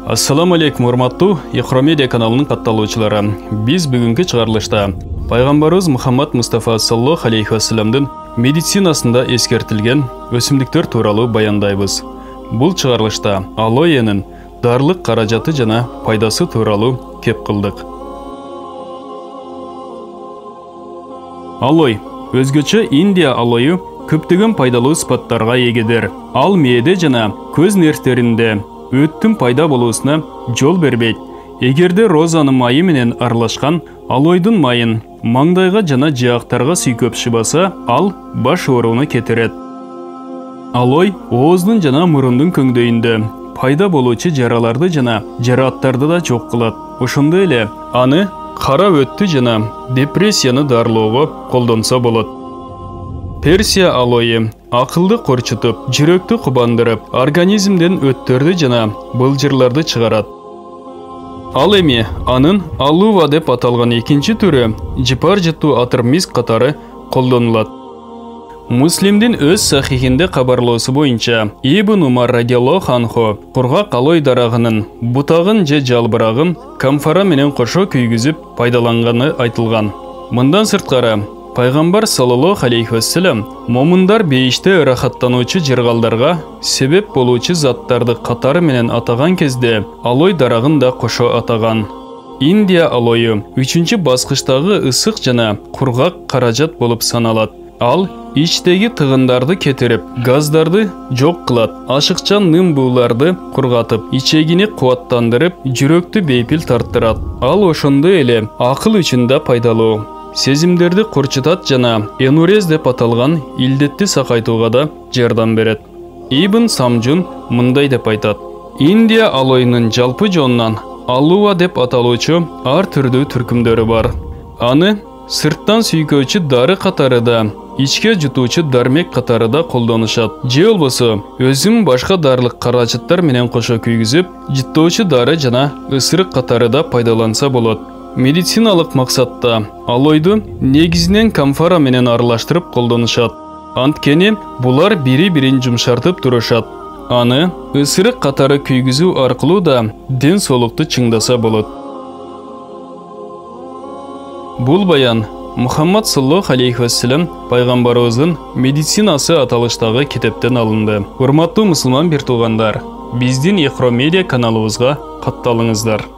Assalamu alaikum, урматтуу Ихромедиа каналынын катталуучулары. Биз бүгүнкү чыгарылышта Пайгамбарыбыз Мухаммад Мустафа саллаллаху алейхи вассаламдын медицинасында эскертилген өсүмдүктөр тууралуу баяндайбыз. Бул чыгарылышта алоенин дарлык каражаты жана пайдасы тууралуу кеп кылдык. Алой өзгөчө Индия алою көптөгөн пайдалуу сыпаттарга эгедир. Ал мээде жана көз нервтеринде өттүн пайда болуусуна жол бербейт. Эгерде розанын майы менен аралашкан алойдун майын маңдайга жана жаактарга сүйкөп шыбаса, ал баш ооруна кетирет. Алой ооздун жана мурундун көңдөйүндө пайда болуучу жараларды жана жарааттарды да жок кылат. Ошондой эле аны кара өттү жана депрессияны дарылоого колдонсо болот. Персия алойы акылды корчутуп, жүрөктү кубандырып, организмден өттөрдү жана былжырларды чыгарат. Ал эми анын алува деп аталган экинчи түрү жыпар жыттуу атырмис катары колдонулат. Муслимдин өз сахихинде кабарлоосу боюнча Ибн Умар радиаллаху анху кургак алой дарагынын бутагын же жалбырагын камфара менен кошо күйгүзүп пайдаланганы айтылган. Мындан сырткары Пайгамбар саллаллаху алейхи вассалам момундар бейиште ырахаттануучу жыргалдарга себеп болуучу заттарды катары менен атаган кезде алой дарагын да кошо атаган. Индия алою 3-чү баскычтагы ысык жана кургак каражат болуп саналат. Ал ичтеги тыгындарды кетирип, газдарды жок кылат, ашыкчан нымбууларды кургатып, ичегини кубаттандырып, жүрөктү бейпил тарттырат. Ал ошондой эле акыл үчүн да пайдалуу. Сезимдерди корчутат жана энурез деп аталган илдетти сакайтууга да жардам берет. Ибн Самжун мындай деп айтат: Индия алоюнун жалпы жонунан алува деп аталуучу ар түрдүү түркүмдөрү бар. Аны сырттан сүйкөөчү дары катары да, ичке жутуучу дармек катары да колдонушат. Же болбосо өзүм башка дарлык каражаттар менен кошо күйгүзүп, жыттоочу дары жана ысырык катары да пайдаланса болот. Медициналык максатта алойду негизинен камфара менен аралаштырып колдонушат. Анткени булар бири-бирин жумшартып турушат. Аны ысырык катары күйгүзүү аркылуу да ден соолукту чыңдаса болот. Бул баян Мухаммад саллаллаху алейхи вассалам пайгамбарыбыздын медицинасы аталыштагы китептен алынды. Урматтуу мусулман бир туугандар, биздин Ихромедиа каналыбызга катталыңыздар.